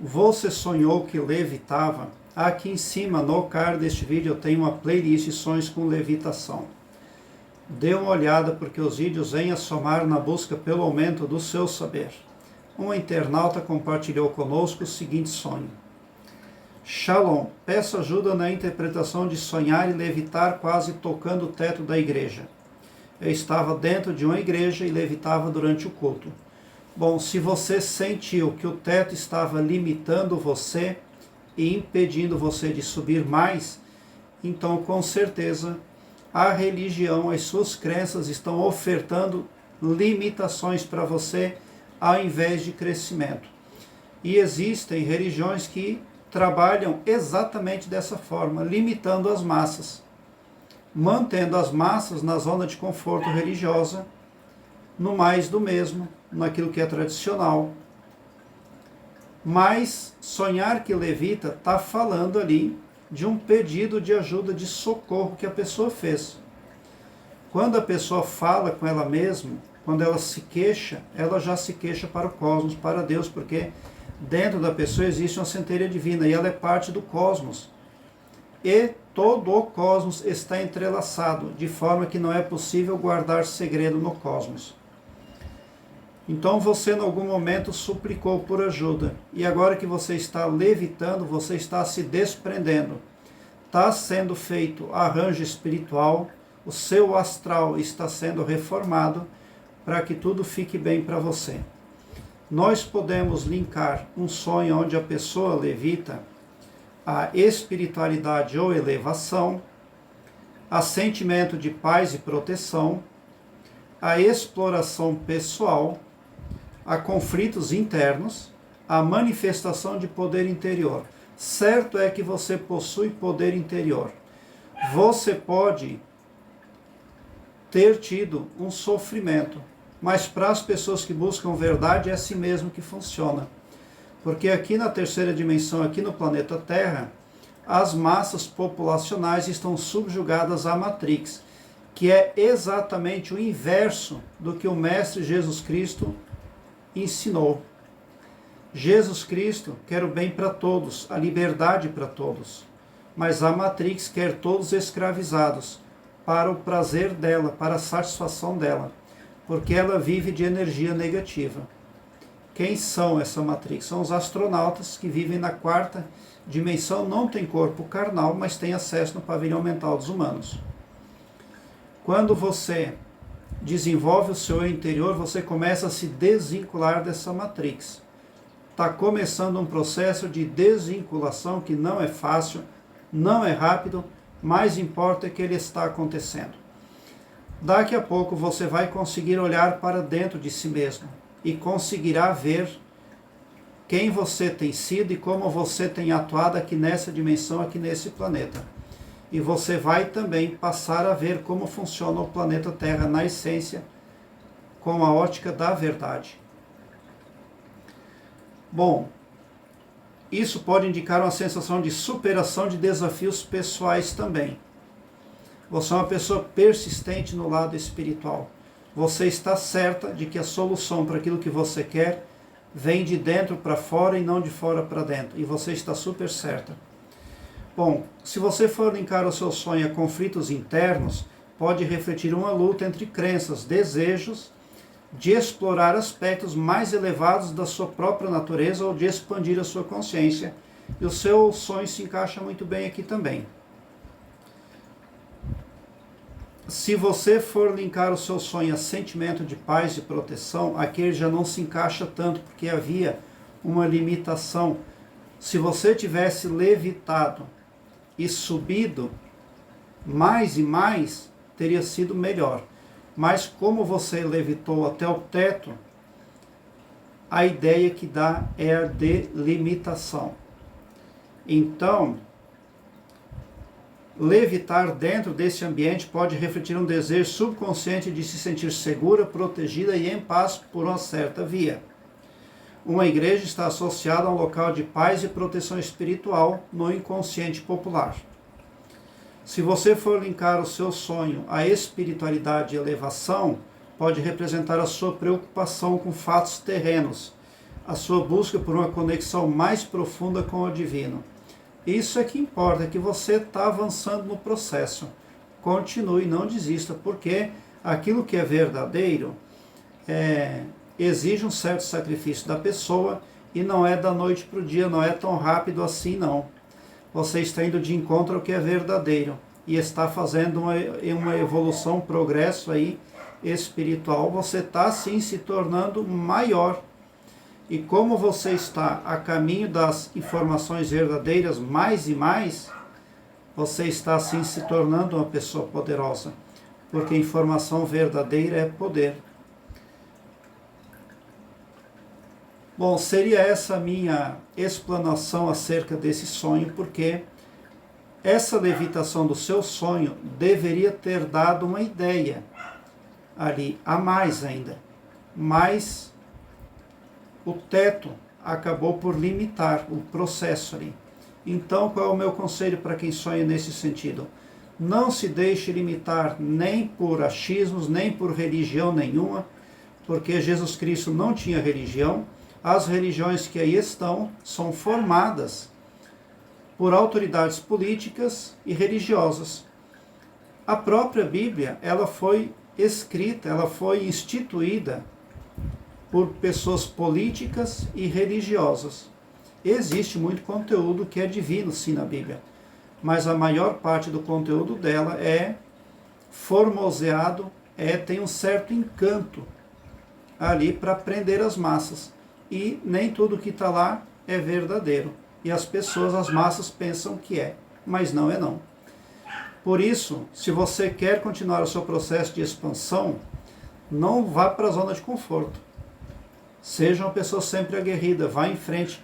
Você sonhou que levitava? Aqui em cima, no card deste vídeo, eu tenho uma playlist de sonhos com levitação. Dê uma olhada porque os vídeos vêm a somar na busca pelo aumento do seu saber. Um internauta compartilhou conosco o seguinte sonho. Shalom, peço ajuda na interpretação de sonhar e levitar quase tocando o teto da igreja. Eu estava dentro de uma igreja e levitava durante o culto. Bom, se você sentiu que o teto estava limitando você e impedindo você de subir mais, então com certeza a religião, as suas crenças estão ofertando limitações para você ao invés de crescimento. E existem religiões que trabalham exatamente dessa forma, limitando as massas, mantendo as massas na zona de conforto religiosa, no mais do mesmo, naquilo que é tradicional. Mas sonhar que levita está falando ali de um pedido de ajuda, de socorro que a pessoa fez. Quando a pessoa fala com ela mesma, quando ela se queixa, ela já se queixa para o cosmos, para Deus, porque dentro da pessoa existe uma centelha divina e ela é parte do cosmos. E todo o cosmos está entrelaçado, de forma que não é possível guardar segredo no cosmos. Então você em algum momento suplicou por ajuda, e agora que você está levitando, você está se desprendendo. Está sendo feito arranjo espiritual, o seu astral está sendo reformado para que tudo fique bem para você. Nós podemos linkar um sonho onde a pessoa levita a espiritualidade ou elevação, a sentimento de paz e proteção, a exploração pessoal, a conflitos internos, a manifestação de poder interior. Certo é que você possui poder interior. Você pode ter tido um sofrimento, mas para as pessoas que buscam verdade é assim mesmo que funciona. Porque aqui na terceira dimensão, aqui no planeta Terra, as massas populacionais estão subjugadas à Matrix, que é exatamente o inverso do que o Mestre Jesus Cristo ensinou. Jesus Cristo quer o bem para todos, a liberdade para todos, mas a Matrix quer todos escravizados para o prazer dela, para a satisfação dela, porque ela vive de energia negativa. Quem são essa Matrix? São os astronautas que vivem na quarta dimensão, não tem corpo carnal, mas tem acesso no pavilhão mental dos humanos. Quando você desenvolve o seu interior, você começa a se desvincular dessa Matrix. Está começando um processo de desvinculação que não é fácil, não é rápido, mas importa é que ele está acontecendo. Daqui a pouco você vai conseguir olhar para dentro de si mesmo e conseguirá ver quem você tem sido e como você tem atuado aqui nessa dimensão, aqui nesse planeta. E você vai também passar a ver como funciona o planeta Terra na essência, com a ótica da verdade. Bom, isso pode indicar uma sensação de superação de desafios pessoais também. Você é uma pessoa persistente no lado espiritual. Você está certa de que a solução para aquilo que você quer vem de dentro para fora e não de fora para dentro. E você está super certa. Bom, se você for linkar o seu sonho a conflitos internos, pode refletir uma luta entre crenças, desejos de explorar aspectos mais elevados da sua própria natureza ou de expandir a sua consciência. E o seu sonho se encaixa muito bem aqui também. Se você for linkar o seu sonho a sentimento de paz e proteção, aqui ele já não se encaixa tanto, porque havia uma limitação. Se você tivesse levitado e subido mais e mais, teria sido melhor. Mas como você levitou até o teto, a ideia que dá é a de limitação. Então, levitar dentro desse ambiente pode refletir um desejo subconsciente de se sentir segura, protegida e em paz por uma certa via. Uma igreja está associada a um local de paz e proteção espiritual no inconsciente popular. Se você for linkar o seu sonho à espiritualidade e elevação, pode representar a sua preocupação com fatos terrenos, a sua busca por uma conexão mais profunda com o divino. Isso é que importa, que você está avançando no processo. Continue, não desista, porque aquilo que é verdadeiro exige um certo sacrifício da pessoa e não é da noite para o dia, não é tão rápido assim não. Você está indo de encontro ao que é verdadeiro e está fazendo uma evolução, um progresso aí espiritual. Você está sim se tornando maior. E como você está a caminho das informações verdadeiras mais e mais, você está assim se tornando uma pessoa poderosa, porque informação verdadeira é poder. Bom, seria essa a minha explanação acerca desse sonho, porque essa levitação do seu sonho deveria ter dado uma ideia ali, a mais ainda, mas o teto acabou por limitar o processo ali. Então, qual é o meu conselho para quem sonha nesse sentido? Não se deixe limitar nem por achismos, nem por religião nenhuma, porque Jesus Cristo não tinha religião. As religiões que aí estão são formadas por autoridades políticas e religiosas. A própria Bíblia, ela foi escrita, ela foi instituída por pessoas políticas e religiosas. Existe muito conteúdo que é divino, sim, na Bíblia, mas a maior parte do conteúdo dela é formoseado, tem um certo encanto ali para prender as massas. E nem tudo que está lá é verdadeiro. E as pessoas, as massas, pensam que é, mas não é não. Por isso, se você quer continuar o seu processo de expansão, não vá para a zona de conforto. Seja uma pessoa sempre aguerrida, vá em frente.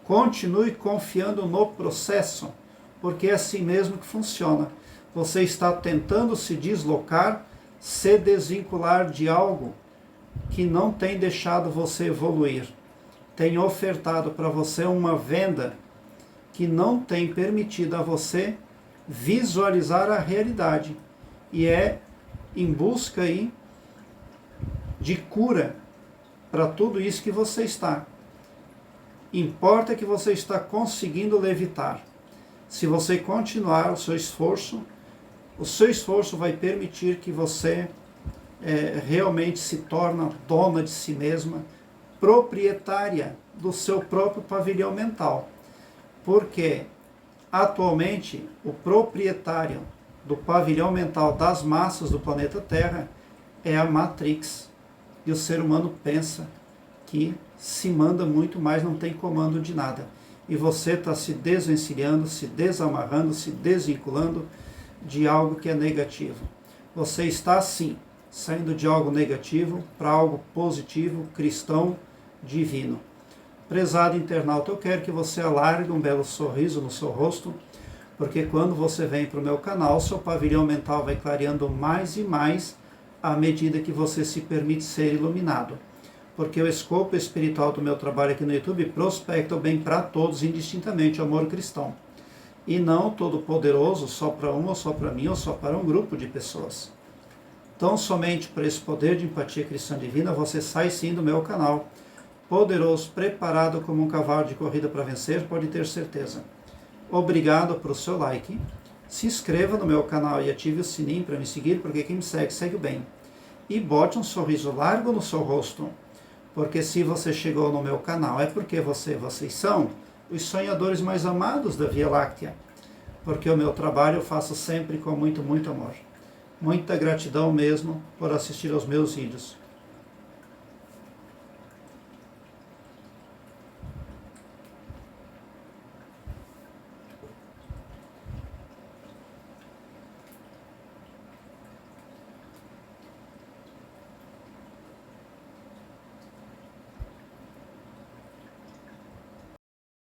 Continue confiando no processo, porque é assim mesmo que funciona. Você está tentando se deslocar, se desvincular de algo que não tem deixado você evoluir. Tem ofertado para você uma venda que não tem permitido a você visualizar a realidade. E é em busca aí de cura para tudo isso que você está. Importa que você está conseguindo levitar. Se você continuar o seu esforço vai permitir que você realmente se torne dona de si mesma, proprietária do seu próprio pavilhão mental. Porque atualmente o proprietário do pavilhão mental das massas do planeta Terra é a Matrix. E o ser humano pensa que se manda muito, mas não tem comando de nada. E você está se desvencilhando, se desamarrando, se desvinculando de algo que é negativo. Você está, sim, saindo de algo negativo para algo positivo, cristão, divino. Prezado internauta, eu quero que você alargue um belo sorriso no seu rosto, porque quando você vem para o meu canal, seu pavilhão mental vai clareando mais e mais à medida que você se permite ser iluminado. Porque o escopo espiritual do meu trabalho aqui no YouTube prospecta o bem para todos, indistintamente, o amor cristão. E não todo poderoso só para um, ou só para mim, ou só para um grupo de pessoas. Então, somente por esse poder de empatia cristã divina, você sai sim do meu canal. Poderoso, preparado como um cavalo de corrida para vencer, pode ter certeza. Obrigado por seu like. Se inscreva no meu canal e ative o sininho para me seguir, porque quem me segue, segue o bem. E bote um sorriso largo no seu rosto, porque se você chegou no meu canal é porque vocês são os sonhadores mais amados da Via Láctea, porque o meu trabalho eu faço sempre com muito, muito amor. Muita gratidão mesmo por assistir aos meus vídeos.